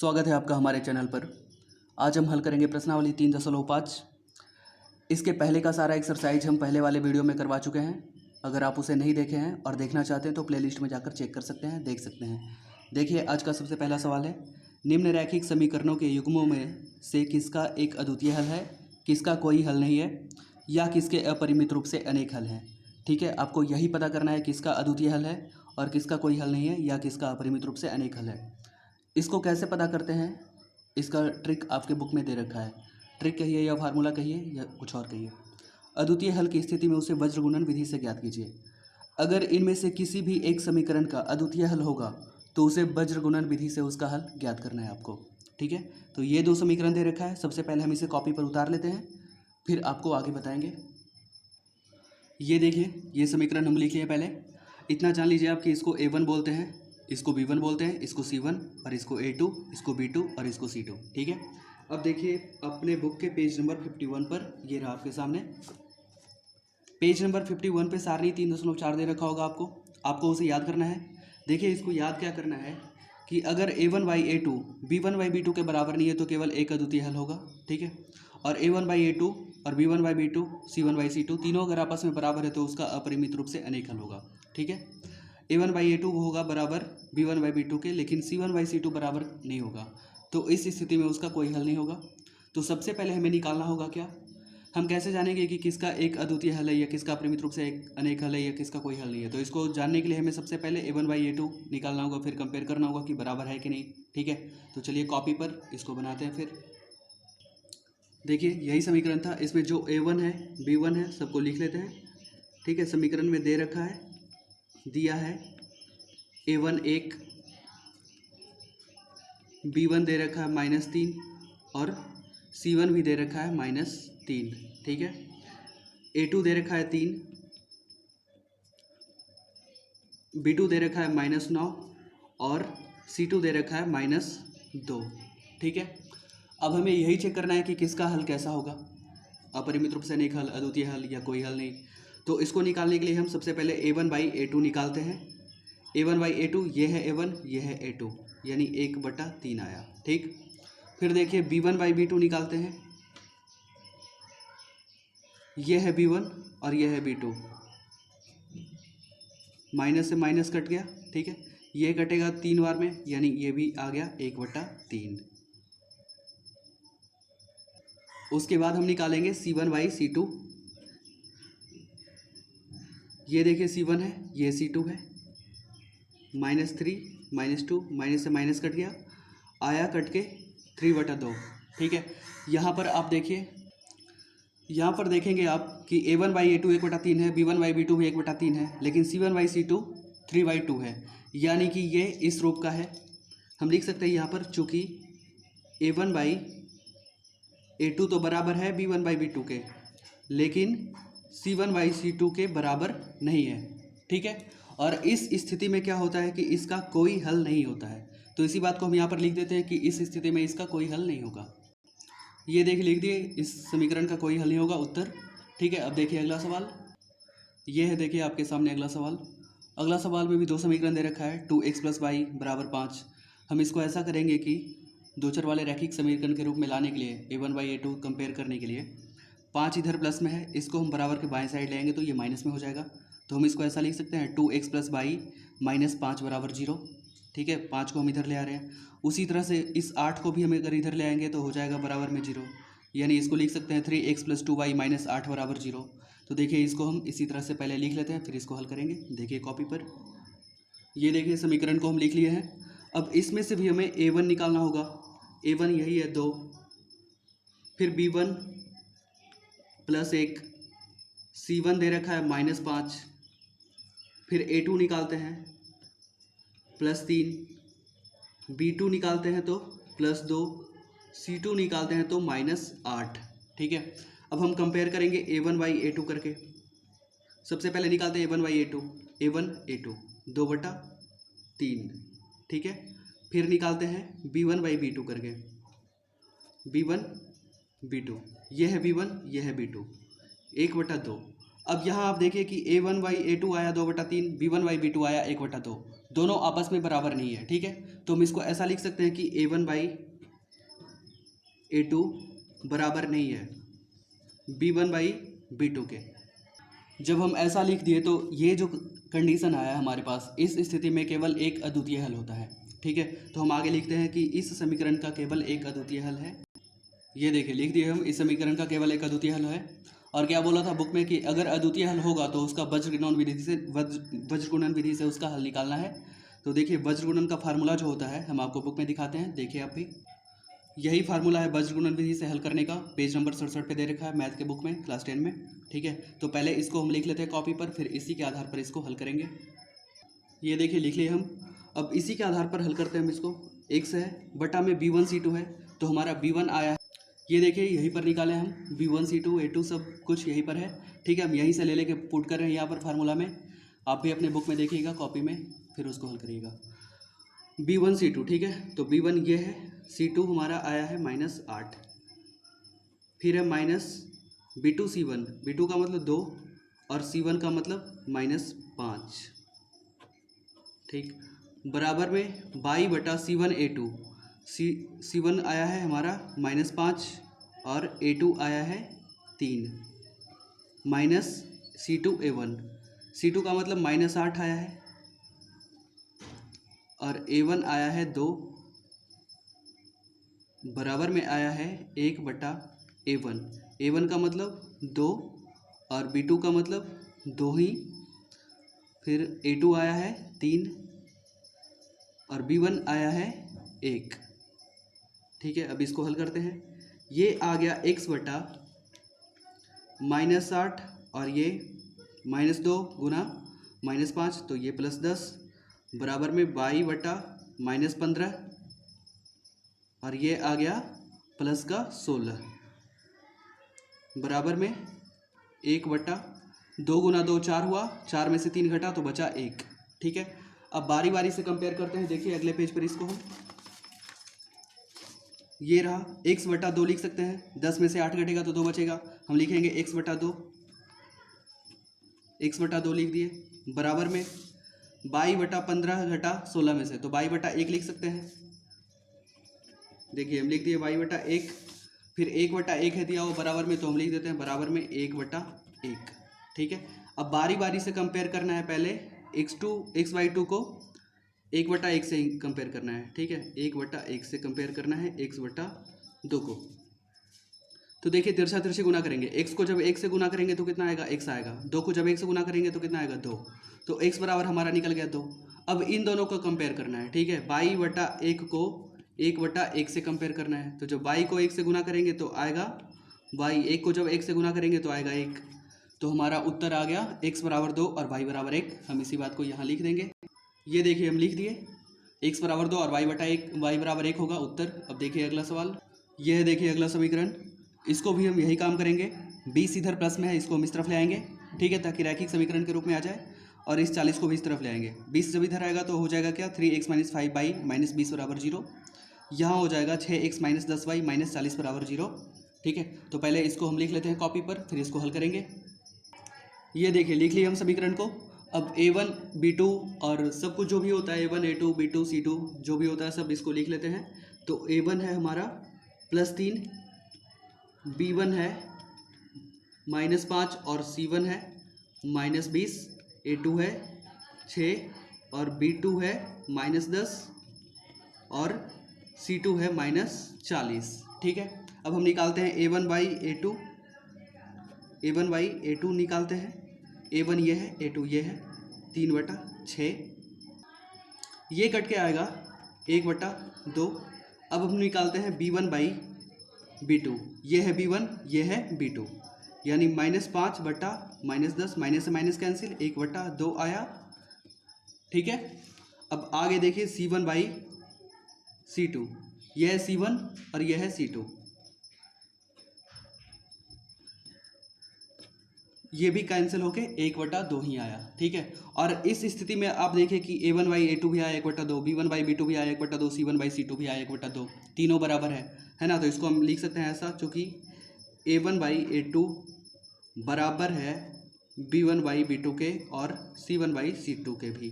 स्वागत है आपका हमारे चैनल पर। आज हम हल करेंगे प्रश्नावली 3.5। इसके पहले का सारा एक्सरसाइज हम पहले वाले वीडियो में करवा चुके हैं। अगर आप उसे नहीं देखे हैं और देखना चाहते हैं तो प्लेलिस्ट में जाकर चेक कर सकते हैं, देख सकते हैं। देखिए, आज का सबसे पहला सवाल है, निम्न रैखिक समीकरणों के युग्मों में से किसका एक अद्वितीय हल है, किसका कोई हल नहीं है, या किसके अपरिमित रूप से अनेक हल हैं। ठीक है, आपको यही पता करना है किसका अद्वितीय हल है और किसका कोई हल नहीं है या किसका अपरिमित रूप से अनेक हल है। इसको कैसे पता करते हैं, इसका ट्रिक आपके बुक में दे रखा है। ट्रिक कहिए या फार्मूला कहिए या कुछ और कहिए। अद्वितीय हल की स्थिति में उसे वज्र गुणन विधि से ज्ञात कीजिए। अगर इनमें से किसी भी एक समीकरण का अद्वितीय हल होगा तो उसे वज्र गुणन विधि से उसका हल ज्ञात करना है आपको। ठीक है, तो ये दो समीकरण दे रखा है। सबसे पहले हम इसे कॉपी पर उतार लेते हैं, फिर आपको आगे बताएंगे। ये देखिए, ये समीकरण हम लिख लिए। पहले इतना जान लीजिए आप कि इसको A1 बोलते हैं, इसको B1 बोलते हैं, इसको C1 और इसको A2, इसको B2 और इसको C2। ठीक है, अब देखिए अपने बुक के पेज नंबर 51 पर, ये रहा आपके सामने पेज नंबर 51 पे सारणी 3.4 दे रखा होगा आपको उसे याद करना है। देखिए, इसको याद क्या करना है कि अगर A1/A2 B1/B2 के बराबर नहीं है तो केवल एक अद्वितीय हल होगा। ठीक है, और A1/A2 और B1/B2 C1/C2 तीनों अगर आपस में बराबर है तो उसका अपरिमित रूप से अनेक हल होगा। ठीक है, A1/A2 होगा बराबर B1/B2 के, लेकिन C1/C2 बराबर नहीं होगा, तो इस स्थिति में उसका कोई हल नहीं होगा। तो सबसे पहले हमें निकालना होगा क्या, हम कैसे जानेंगे कि किसका एक अद्वितीय हल है या किसका अपरिमित रूप से एक अनेक हल है या किसका कोई हल नहीं है। तो इसको जानने के लिए हमें सबसे पहले A1/A2 निकालना होगा, फिर कंपेयर करना होगा कि बराबर है कि नहीं। ठीक है, तो चलिए कॉपी पर इसको बनाते हैं। फिर देखिए, यही समीकरण था, इसमें जो A1 है B1 है सबको लिख लेते हैं। ठीक है, समीकरण में दे रखा है, दिया है A1 1, B1 दे रखा है -3 और C1 भी दे रखा है -3। ठीक है, A2 दे रखा है 3, B2 दे रखा है -9 और C2 दे रखा है -2। ठीक है, अब हमें यही चेक करना है कि किसका हल कैसा होगा, अपरिमित रूप से अनेक हल, अद्वितीय हल या कोई हल नहीं। तो इसको निकालने के लिए हम सबसे पहले A1/A2 निकालते हैं। A1/A2 ये है A1, ये है A2, यानी 1/3 आया। ठीक, फिर देखिए B1/B2 निकालते हैं, ये है B1 और ये है B2, माइनस से माइनस कट गया। ठीक है, ये कटेगा 3 बार में, यानी ये भी आ गया 1/3। उसके बाद हम निकालेंगे C1/C2। ये देखिए C1 है, ये C2 है, -3 -2, माइनस से माइनस कट गया, आया कट के 3/2। ठीक है, यहाँ पर आप देखिए, यहाँ पर देखेंगे आप कि A1/A2 1/3 है, B1/B2 भी 1/3 है, लेकिन C1/C2 3/2 है, यानी कि ये इस रूप का है। हम लिख सकते हैं यहाँ पर, चूँकि A1/A2 तो बराबर है B1/B2 के, लेकिन C1/C2 के बराबर नहीं है। ठीक है, और इस स्थिति में क्या होता है कि इसका कोई हल नहीं होता है। तो इसी बात को हम यहाँ पर लिख देते हैं कि इस स्थिति में इसका कोई हल नहीं होगा। ये देखिए, लिख दिए, इस समीकरण का कोई हल नहीं होगा, उत्तर। ठीक है, अब देखिए अगला सवाल, ये है देखिए आपके सामने अगला सवाल। अगला सवाल में भी दो समीकरण दे रखा है, 2x + y = 5। हम इसको ऐसा करेंगे कि दो चर वाले रैखिक समीकरण के रूप में लाने के लिए A1/A2 कंपेयर करने के लिए 5 इधर प्लस में है, इसको हम बराबर के बाएं साइड लेंगे तो ये माइनस में हो जाएगा। तो हम इसको ऐसा लिख सकते हैं, 2x + y - 5 = 0। ठीक है, 5 को हम इधर ले आ रहे हैं। उसी तरह से इस 8 को भी हम अगर इधर ले आएंगे तो हो जाएगा बराबर में 0, यानी इसको लिख सकते हैं 3x + 2y - 8 = 0। तो देखिए, इसको हम इसी तरह से पहले लिख लेते हैं, फिर इसको हल करेंगे। देखिए कॉपी पर, ये देखिए समीकरण को हम लिख लिए हैं। अब इसमें से भी हमें A1 निकालना होगा। A1 यही है 2, फिर B1 + 1, C1 दे रखा है -5, फिर A2 निकालते हैं +3, B2 निकालते हैं तो +2, C2 निकालते हैं तो -8। ठीक है, अब हम कंपेयर करेंगे A1/A2 करके। सबसे पहले निकालते हैं A1/A2, A1 A2 2/3। ठीक है, फिर निकालते हैं B1/B2 करके, B1 B2, ये है B1, ये है B2, 1/2। अब यहाँ आप देखिए कि A1/A2 आया 2/3, B1/B2 आया 1/2, दोनों आपस में बराबर नहीं है, ठीक है। तो हम इसको ऐसा लिख सकते हैं कि A1 बाई A2 बराबर नहीं है B1 बाई B2 के। जब हम ऐसा लिख दिए तो ये जो कंडीशन आया हमारे पास, इस स्थिति में केवल एक अद्वितीय हल होता है, ठीक है। तो हम आगे लिखते हैं कि इस समीकरण का केवल एक अद्वितीय हल है। ये देखिए लिख दिए हम, इस समीकरण का केवल एक अद्वितीय हल है। और क्या बोला था बुक में कि अगर अद्वितीय हल होगा तो उसका वज्रगुणन विधि से उसका हल निकालना है। तो देखिए वज्रगुणन का फार्मूला जो होता है हम आपको बुक में दिखाते हैं, देखिए आप भी। यही फार्मूला है वज्रगुणन विधि से हल करने का, पेज नंबर 67 पे दे रखा है मैथ के बुक में, क्लास 10 में, ठीक है। तो पहले इसको हम लिख लेते हैं कॉपी पर, फिर इसी के आधार पर इसको हल करेंगे। ये देखिए लिख लिए हम। अब इसी के आधार पर हल करते हैं हम इसको। x है बटा में B1 C2 है, तो हमारा B1 आया है, ये देखिए यहीं पर निकाले हम, B1 C2 A2 सब कुछ यहीं पर है, ठीक है। हम यहीं से ले लेके पुट कर रहे हैं यहाँ पर फार्मूला में। आप भी अपने बुक में देखिएगा कॉपी में, फिर उसको हल करिएगा। B1 C2, ठीक है। तो B1 ये है, C2 हमारा आया है -8, फिर है माइनस B2 C1, B2 का मतलब 2 और C1 का मतलब -5, ठीक, बराबर में बाई बटा C1 A2। C1 आया है हमारा -5 और A2 आया है 3, माइनस C2 A1। C2 का मतलब -8 आया है और A1 आया है 2, बराबर में आया है 1 बटा A1। A1 का मतलब 2 और B2 का मतलब 2 ही, फिर A2 आया है 3 और B1 आया है 1, ठीक है। अब इसको हल करते हैं। ये आ गया x बटा -8 और ये -2 गुना -5, तो ये +10, बराबर में y बटा -15 और ये आ गया प्लस का 16, बराबर में 1 बटा 2 गुना 2 4 हुआ, 4 में से 3 घटा तो बचा 1, ठीक है। अब बारी बारी से कंपेयर करते हैं, देखिए अगले पेज पर इसको हम, ये रहा x बटा 2 लिख सकते हैं, 10 में से 8 घटेगा तो 2 बचेगा, हम लिखेंगे x बटा 2, x बटा 2 लिख दिए, बराबर में y बटा 15 घटा 16 में से, तो y बटा 1 लिख सकते हैं। देखिए हम लिख दिए y बटा 1, फिर 1 बटा 1 है दिया हो बराबर में, तो हम लिख देते हैं बराबर में 1 बटा 1, ठीक है। अब बारी बारी से कंपेयर करना है, पहले x/2 को 1 बटा 1 से कंपेयर करना है, ठीक है। 1 बटा 1 से कंपेयर करना है x बटा 2 को। तो देखिए तिरछा तिरछी गुना करेंगे, x को जब 1 से गुना करेंगे तो कितना आएगा, x आएगा, 2 को जब 1 से गुना करेंगे तो कितना आएगा, 2, तो x बराबर हमारा निकल गया 2। अब इन दोनों को कंपेयर करना है, ठीक है। y बटा 1 को 1 बटा 1 से कंपेयर करना है, तो जब y को 1 से गुना करेंगे तो आएगा y, 1 को जब 1 से गुना करेंगे तो आएगा 1, तो हमारा उत्तर आ गया x बराबर 2 और y बराबर 1। हम इसी बात को यहाँ लिख देंगे। ये देखिए हम लिख दिए, x बराबर 2 और y बराबर 1 होगा उत्तर। अब देखिए अगला सवाल, यह है देखिए अगला समीकरण, इसको भी हम यही काम करेंगे। 20 इधर प्लस में है, इसको हम इस तरफ ले आएंगे, ठीक है, ताकि रैखिक समीकरण के रूप में आ जाए, और इस 40 को भी इस तरफ ले आएंगे। 20 जब इधर आएगा तो हो जाएगा क्या, 3x - 5y - 20 बराबर 0। यहाँ हो जाएगा 6x - 10y - 40 बराबर 0, ठीक है। तो पहले इसको हम लिख लेते हैं कॉपी पर, फिर इसको हल करेंगे। ये देखिए लिख लिए हम समीकरण को। अब A1 B2 और सब कुछ जो भी होता है, A1 A2 B2 C2 जो भी होता है सब इसको लिख लेते हैं। तो A1 है हमारा +3, B1 है -5 और C1 है -20, A2 है 6 और B2 है -10 और C2 है -40, ठीक है। अब हम निकालते हैं A1 बाई A2 निकालते हैं। A1 ये है, A2 ये है, 3/6, ये कट के आएगा 1/2। अब हम निकालते हैं B1 बाई B2, ये है B1 ये है B2, यानी -5 बटा -10, माइनस से माइनस कैंसिल, 1/2 आया, ठीक है। अब आगे देखिए C1 बाई C2, यह है C1 और यह है C2, ये भी कैंसिल होके 1/2 ही आया, ठीक है। और इस स्थिति में आप देखिए कि A1 बाई A2 भी आया 1/2, B1 बाई B2 भी आया 1/2, C1 बाई C2 भी आया 1/2, तीनों बराबर है ना। तो इसको हम लिख सकते हैं ऐसा, चूँकि A1 बाई A2 बराबर है B1 बाई B2 के और C1 बाई C2 के भी,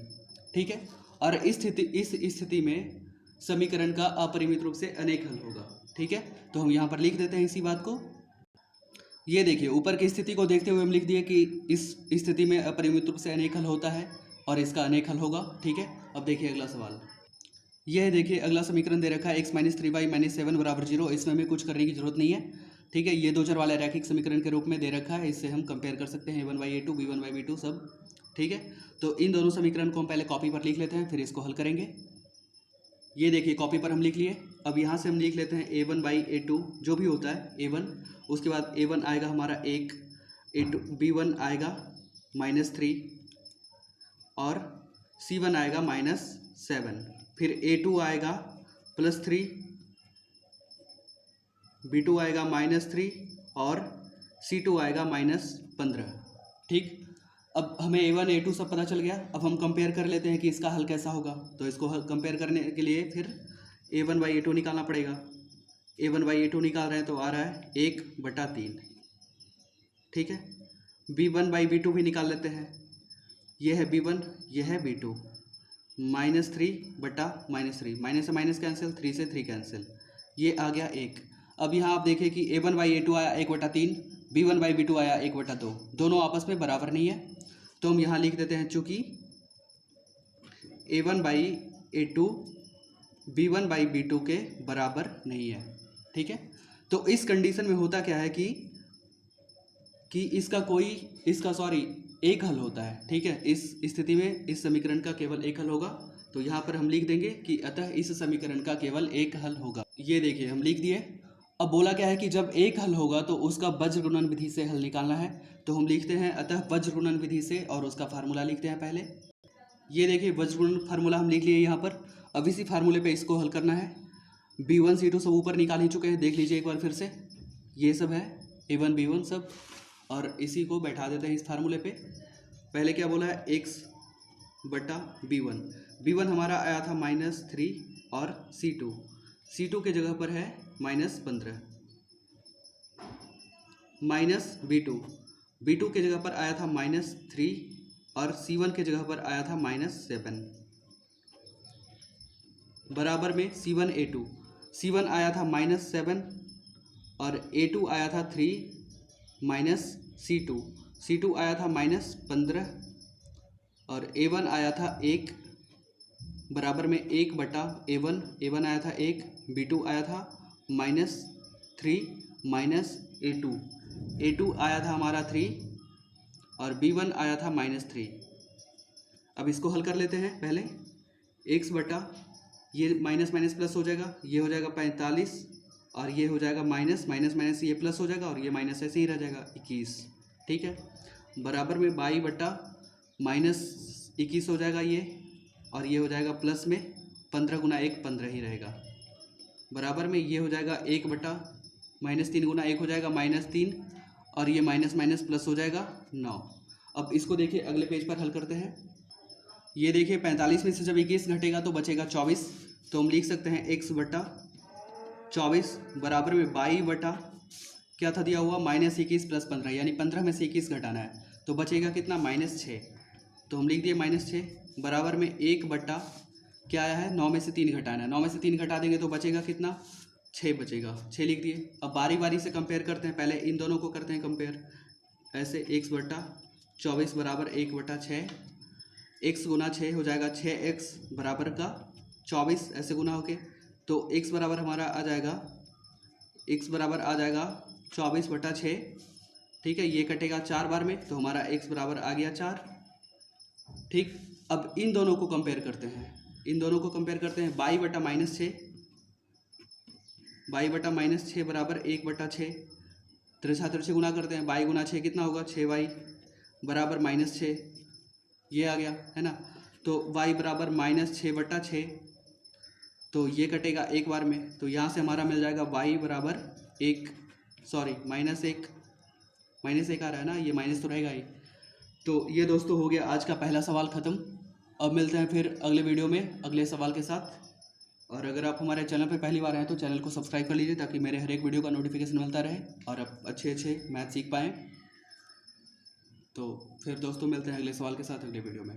ठीक है। और इस स्थिति में समीकरण का अपरिमित रूप से अनेक हल होगा। ठीक है, तो हम यहाँ पर लिख देते हैं इसी बात को। ये देखिए, ऊपर की स्थिति को देखते हुए हम लिख दिए कि इस स्थिति में अपरिमित रूप से अनेक हल होता है और इसका अनेक हल होगा। ठीक है, अब देखिए अगला सवाल। यह देखिए अगला समीकरण दे रखा है x - 3y - 7 बराबर 0। इसमें हमें कुछ करने की जरूरत नहीं है। ठीक है, ये दो चर वाले रैखिक समीकरण के रूप में दे रखा है, इससे हम कंपेयर कर सकते हैं a1/a2 b1/b2 सब। ठीक है, तो इन दोनों समीकरण को हम पहले कॉपी पर लिख लेते हैं, फिर इसको हल करेंगे। ये देखिए कॉपी पर हम लिख लिए। अब यहाँ से हम लिख लेते हैं a1/a2 जो भी होता है a1, उसके बाद a1 आएगा हमारा 1, a2 b1 आएगा -3 और c1 आएगा -7, फिर a2 आएगा +3, b2 आएगा -3 और c2 आएगा -15। ठीक, अब हमें a1 a2 सब पता चल गया। अब हम कंपेयर कर लेते हैं कि इसका हल कैसा होगा। तो इसको कंपेयर करने के लिए फिर a1/a2 निकालना पड़ेगा। a1/a2 निकाल रहे हैं तो आ रहा है 1/3। ठीक है, b1/b2 भी निकाल लेते हैं। यह है b1, यह है b2, -3/-3, माइनस से माइनस कैंसिल, 3 से 3 कैंसिल, ये आ गया 1। अब यहाँ आप देखें कि a1/a2 आया 1/3, b1/b2 आया 1/2, दोनों आपस में बराबर नहीं है। तो हम यहाँ लिख देते हैं चूँकि a1/a2 b1/b2 के बराबर नहीं है। ठीक है, तो इस कंडीशन में होता क्या है कि इसका एक हल होता है। ठीक है, इस स्थिति में इस समीकरण का केवल एक हल होगा। तो यहाँ पर हम लिख देंगे कि अतः इस समीकरण का केवल एक हल होगा। ये देखिए हम लिख दिए। अब बोला क्या है कि जब एक हल होगा तो उसका वज्र गुणन विधि से हल निकालना है। तो हम लिखते हैं अतः वज्र गुणन विधि से, और उसका फार्मूला लिखते हैं पहले। ये देखिए वज्र गुणन फार्मूला हम लिख लिए यहाँ पर। अब इसी फार्मूले पे इसको हल करना है। b1 c2 सब ऊपर निकाल ही चुके हैं, देख लीजिए एक बार फिर से। ये सब है a1 b1 सब, और इसी को बैठा देते हैं इस फार्मूले पे। पहले क्या बोला है, x/b1। b1 हमारा आया था -3 और c2 के जगह पर है -15, माइनस b2 के जगह पर आया था -3 और c1 के जगह पर आया था -7, बराबर में c1 a2। c1 आया था -7 और a2 आया था 3 माइनस c2 आया था -15 और a1 आया था 1, बराबर में 1/a1 आया था 1, b2 आया था -3 माइनस a2 आया था हमारा 3 और b1 आया था -3। अब इसको हल कर लेते हैं पहले। ये माइनस माइनस प्लस हो जाएगा, ये हो जाएगा 45 और ये हो जाएगा माइनस माइनस, ये प्लस हो जाएगा और ये माइनस ऐसे ही रह जाएगा 21। ठीक है, बराबर में 22/-21 हो जाएगा ये, और ये हो जाएगा प्लस में 15 गुना 1 15 ही रहेगा, बराबर में ये हो जाएगा 1/-3 गुना 1 हो जाएगा -3 और ये माइनस माइनस प्लस हो जाएगा 9। अब इसको देखिए अगले पेज पर हल करते हैं। ये देखिए 45 में से जब 21 घटेगा तो बचेगा 24। तो हम लिख सकते हैं x/24 बराबर में 22 क्या था दिया हुआ -21 + 15, यानी 15 में से 21 घटाना है तो बचेगा कितना -6। तो हम लिख दिए -6 बराबर में 1 क्या आया है 9 में से 3 घटाना है। 9 में से 3 घटा देंगे तो बचेगा कितना 6 बचेगा, 6 लिख दिए। अब बारी बारी से कंपेयर करते हैं, पहले इन दोनों को करते हैं कंपेयर। ऐसे x/24 बराबर 1/6, x गुना 6 हो जाएगा 6x बराबर का 24 ऐसे गुना होके, तो x बराबर हमारा आ जाएगा 24/6। ठीक है, ये कटेगा 4 बार में तो हमारा x बराबर आ गया 4। ठीक, अब इन दोनों को कंपेयर करते हैं, y/-6 बराबर 1/6, तिरछा तिरछे गुना करते हैं, y गुना 6 कितना होगा 6y बराबर -6, ये आ गया है ना। तो y बराबर -6/6, तो ये कटेगा एक बार में, तो यहाँ से हमारा मिल जाएगा y बराबर -1 आ रहा है ना, ये माइनस तो रहेगा ही। तो ये दोस्तों हो गया आज का पहला सवाल ख़त्म। अब मिलते हैं फिर अगले वीडियो में अगले सवाल के साथ। और अगर आप हमारे चैनल पर पहली बार आए तो चैनल को सब्सक्राइब कर लीजिए ताकि मेरे हर एक वीडियो का नोटिफिकेशन मिलता रहे और आप अच्छे मैथ सीख पाएँ। तो फिर दोस्तों मिलते हैं अगले सवाल के साथ अगले वीडियो में।